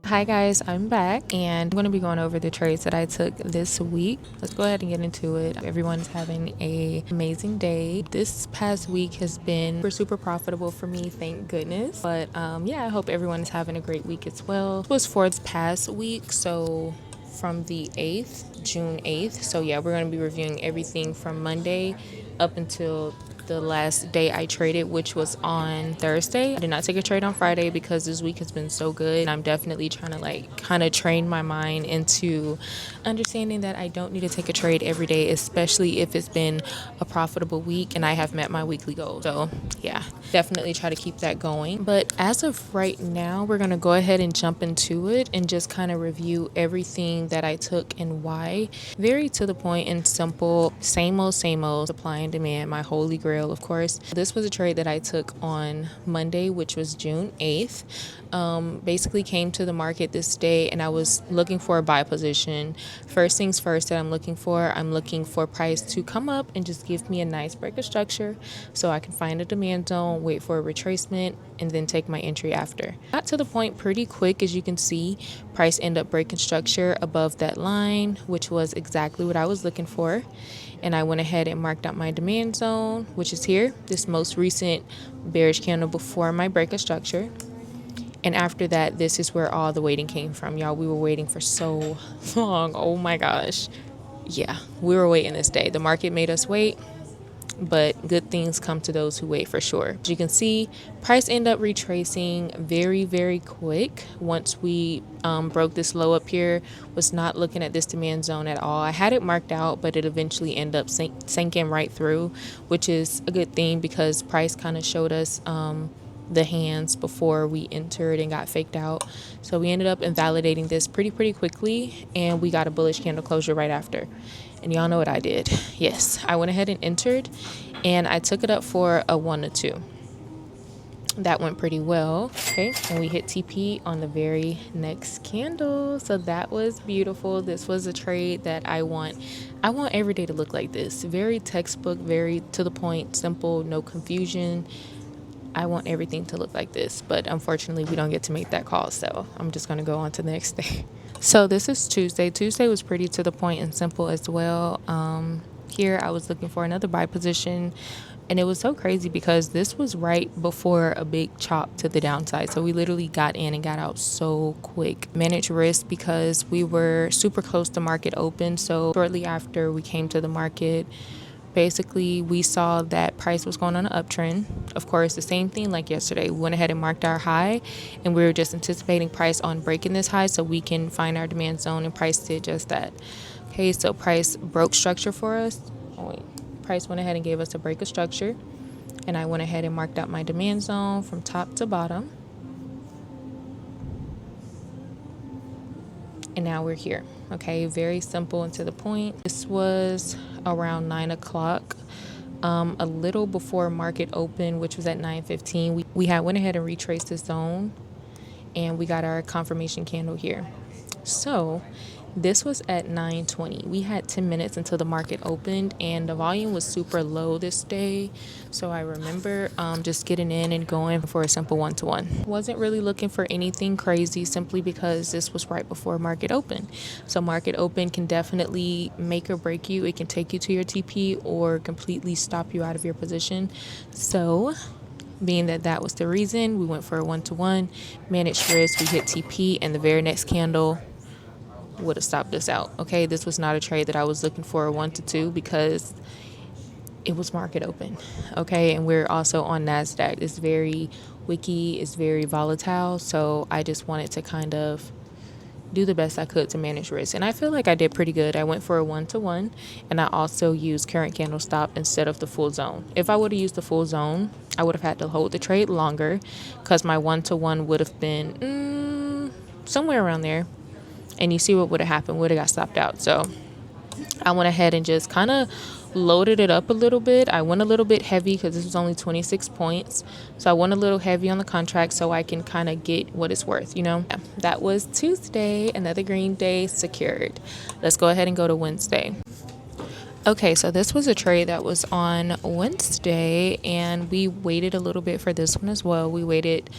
Hi guys, I'm back and I'm going to be going over the trades that I took this week. Let's go ahead and get into it. Everyone's having an amazing day. This past week has been super profitable for me, thank goodness. But yeah, I hope everyone's having a great week as well. It was for this past week, so from the 8th, June 8th. So yeah, we're going to be reviewing everything from Monday up until the last day I traded, which was on Thursday. I did not take a trade on Friday because this week has been so good. I'm definitely trying to kind of train my mind into understanding that I don't need to take a trade every day, especially if it's been a profitable week and I have met my weekly goal. So yeah, definitely try to keep that going. But as of right now, we're going to go ahead and jump into it and just kind of review everything that I took and why. Very to the point and simple, same old, supply and demand, my holy grail, of course. This was a trade that I took on Monday, which was June 8th. Basically came to the market this day and I was looking for a buy position. First things first that I'm looking for price to come up and just give me a nice break of structure so I can find a demand zone, wait for a retracement, and then take my entry after. Got to the point pretty quick. As you can see, price ended up breaking structure above that line, which was exactly what I was looking for. And I went ahead and marked out my demand zone, which is here, this most recent bearish candle before my break of structure. And after that, this is where all the waiting came from, y'all. We were waiting for so long. Oh my gosh. Yeah, we were waiting this day. The market made us wait, but good things come to those who wait for sure. As you can see, price ended up retracing very, very quick. Once we broke this low up here, was not looking at this demand zone at all. I had it marked out, but it eventually ended up sinking right through, which is a good thing because price kind of showed us the hands before we entered and got faked out. So we ended up invalidating this pretty quickly, and we got a bullish candle closure right after. And y'all know what I did. Yes, I went ahead and entered and I took it up for a 1 to 2. That went pretty well. Okay, and we hit TP on the very next candle. So that was beautiful. This was a trade that I want every day to look like this. Very textbook, very to the point, simple, no confusion. I want everything to look like this, but unfortunately we don't get to make that call, so I'm just going to go on to the next day. So this is Tuesday. Tuesday was pretty to the point and simple as well. Here I was looking for another buy position, and it was so crazy because this was right before a big chop to the downside. So we literally got in and got out so quick. Managed risk because we were super close to market open. So shortly after we came to the market, basically we saw that price was going on an uptrend. Of course, the same thing like yesterday. We went ahead and marked our high, and we were just anticipating price on breaking this high so we can find our demand zone, and price did just that. Okay, so price broke structure for us. Price went ahead and gave us a break of structure, and I went ahead and marked out my demand zone from top to bottom. And now we're here. Okay, very simple and to the point. This was around 9 o'clock, a little before market open, which was at 9:15. We had went ahead and retraced the zone, and we got our confirmation candle here. So this was at 9:20. We had 10 minutes until the market opened, and the volume was super low this day. So I remember just getting in and going for a simple 1-to-1. Wasn't really looking for anything crazy, simply because this was right before market open. So market open can definitely make or break you. It can take you to your TP or completely stop you out of your position. So being that was the reason, we went for a 1-to-1, managed risk, we hit TP, and the very next candle would have stopped us out. Okay, this was not a trade that I was looking for a 1 to 2 because it was market open. Okay, and we're also on NASDAQ. It's very wicky, it's very volatile, so I just wanted to kind of do the best I could to manage risk, and I feel like I did pretty good. I went for a 1-to-1, and I also used current candle stop instead of the full zone. If I would have used the full zone, I would have had to hold the trade longer because my 1-to-1 would have been somewhere around there. And you see what would have happened, would have got stopped out. So I went ahead and just kind of loaded it up a little bit. I went a little bit heavy because this was only 26 points. So I went a little heavy on the contract so I can kind of get what it's worth, you know. Yeah, that was Tuesday, another green day secured. Let's go ahead and go to Wednesday. Okay, so this was a trade that was on Wednesday, and we waited a little bit for this one as well. We waited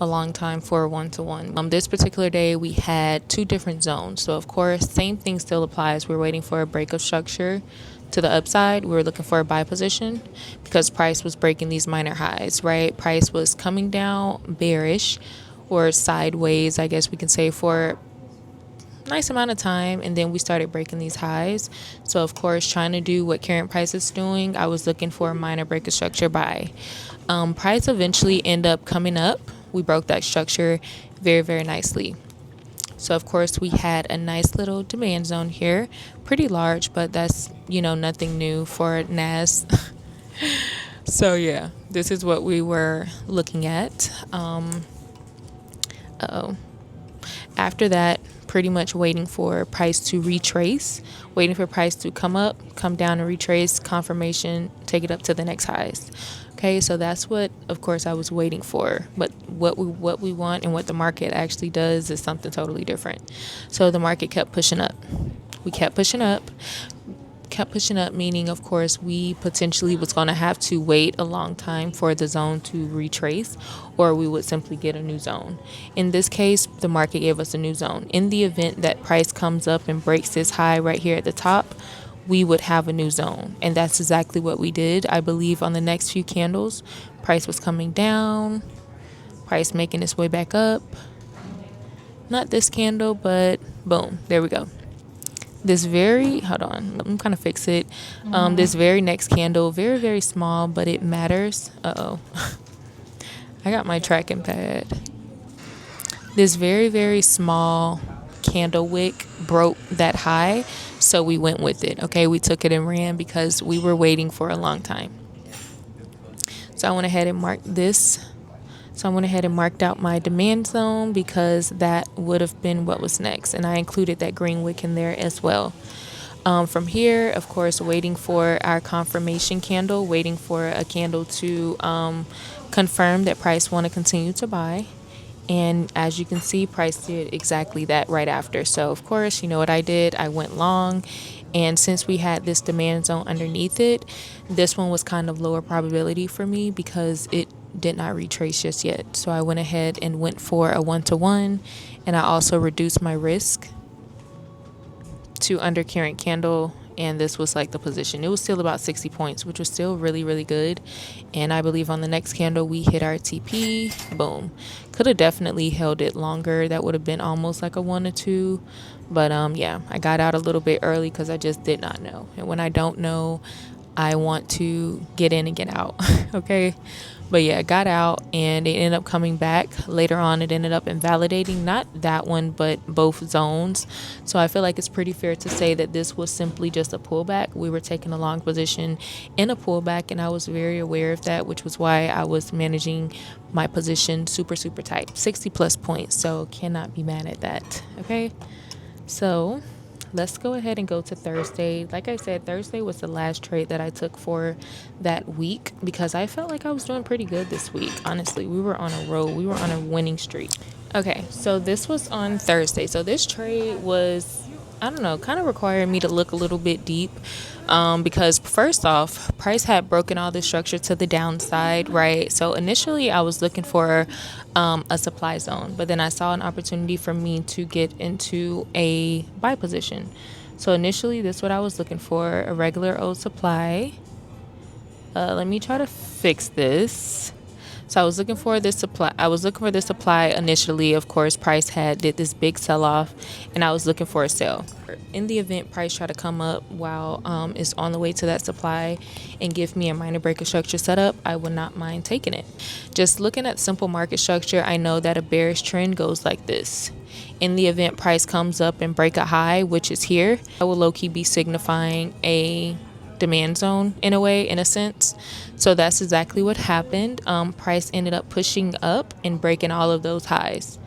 a long time for a one-to-one. This particular day we had two different zones, so of course same thing still applies. We're waiting for a break of structure to the upside. We were looking for a buy position because price was breaking these minor highs, right? Price was coming down bearish or sideways, I guess we can say, for nice amount of time, and then we started breaking these highs. So of course, trying to do what current price is doing, I was looking for a minor break of structure buy. Price eventually ended up coming up. We broke that structure very, very nicely. So of course, we had a nice little demand zone here, pretty large, but that's, nothing new for NAS. So yeah, this is what we were looking at. After that, pretty much waiting for price to retrace, waiting for price to come up, come down and retrace, confirmation, take it up to the next highs. Okay, so that's what, of course, I was waiting for. But what we want and what the market actually does is something totally different. So the market kept pushing up. We kept pushing up. Meaning, of course, we potentially was going to have to wait a long time for the zone to retrace, or we would simply get a new zone. In this case, the market gave us a new zone. In the event that price comes up and breaks this high right here at the top, we would have a new zone. And that's exactly what we did. I believe on the next few candles, price was coming down, price making its way back up. Not this candle, but boom, there we go. Hold on, I'm kind of fix it. This very next candle, very, very small, but it matters. I got my tracking pad. This very, very small candle wick broke that high, so we went with it. Okay, we took it and ran because we were waiting for a long time. So I went ahead and marked this. So I went ahead and marked out my demand zone because that would have been what was next. And I included that green wick in there as well. From here, of course, waiting for our confirmation candle, waiting for a candle to confirm that price want to continue to buy. And as you can see, price did exactly that right after. So, of course, you know what I did? I went long. And since we had this demand zone underneath it, this one was kind of lower probability for me because it did not retrace just yet. So I went ahead and went for a one-to-one, and I also reduced my risk to under current candle, and this was like the position. It was still about 60 points, which was still really, really good. And I believe on the next candle we hit our TP. Boom. Could have definitely held it longer. That would have been almost like a 1 or 2. But yeah, I got out a little bit early because I just did not know. And when I don't know, I want to get in and get out. Okay. But yeah, I got out and it ended up coming back. Later on, it ended up invalidating, not that one, but both zones. So I feel like it's pretty fair to say that this was simply just a pullback. We were taking a long position in a pullback, and I was very aware of that, which was why I was managing my position super, super tight. 60 plus points, so cannot be mad at that. Okay, so let's go ahead and go to Thursday. Like I said, Thursday was the last trade that I took for that week because I felt like I was doing pretty good this week. Honestly, we were on a roll. We were on a winning streak. Okay, so this was on Thursday. So this trade was, I don't know, kind of required me to look a little bit deep because first off, price had broken all the structure to the downside, right? So initially I was looking for a supply zone, but then I saw an opportunity for me to get into a buy position. So initially this is what I was looking for, a regular old supply. Let me try to fix this. So I was looking for this supply. Initially. Of course, price did this big sell-off, and I was looking for a sell. In the event price try to come up while it's on the way to that supply and give me a minor break of structure setup, I would not mind taking it. Just looking at simple market structure, I know that a bearish trend goes like this. In the event price comes up and break a high, which is here, I will low-key be signifying a demand zone in a sense. So that's exactly what happened. Price ended up pushing up and breaking all of those highs.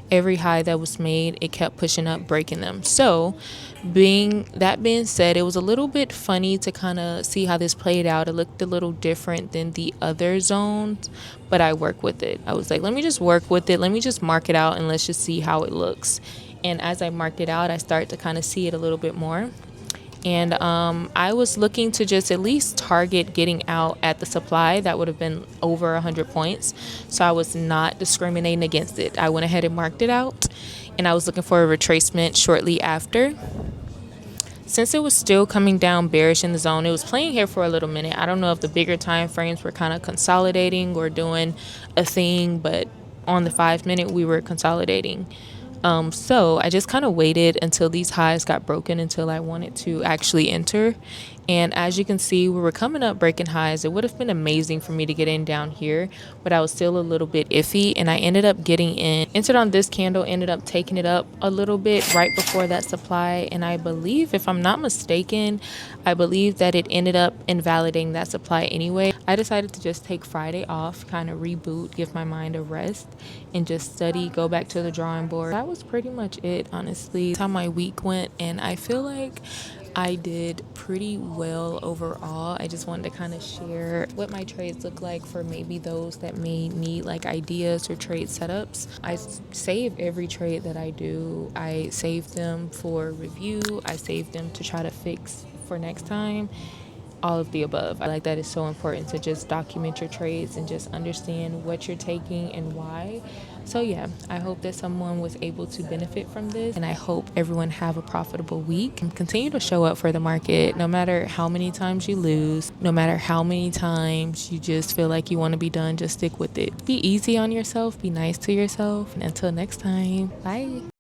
Every high that was made, it kept pushing up, breaking them. So being said, it was a little bit funny to kind of see how this played out. It looked a little different than the other zones, but I work with it. I was like, let me just work with it. Let me just mark it out and let's just see how it looks. And as I marked it out, I start to kind of see it a little bit more. And I was looking to just at least target getting out at the supply that would have been over 100 points. So I was not discriminating against it. I went ahead and marked it out, and I was looking for a retracement shortly after. Since it was still coming down bearish in the zone, it was playing here for a little minute. I don't know if the bigger time frames were kind of consolidating or doing a thing, but on the 5 minute we were consolidating. So I just kind of waited until these highs got broken until I wanted to actually enter. And as you can see, we were coming up breaking highs. It would have been amazing for me to get in down here, but I was still a little bit iffy, and I ended up getting in. Entered on this candle, ended up taking it up a little bit right before that supply. And I believe, if I'm not mistaken, I believe that it ended up invalidating that supply anyway. I decided to just take Friday off, kind of reboot, give my mind a rest, and just study, go back to the drawing board. That was pretty much it, honestly. That's how my week went, and I feel like I did pretty well overall. I just wanted to kind of share what my trades look like for maybe those that may need like ideas or trade setups. I save every trade that I do. I save them for review. I save them to try to fix for next time. All of the above. I like that it's so important to just document your trades and just understand what you're taking and why. So yeah, I hope that someone was able to benefit from this, and I hope everyone have a profitable week and continue to show up for the market no matter how many times you lose, no matter how many times you just feel like you want to be done. Just stick with it. Be easy on yourself, be nice to yourself, and until next time, bye.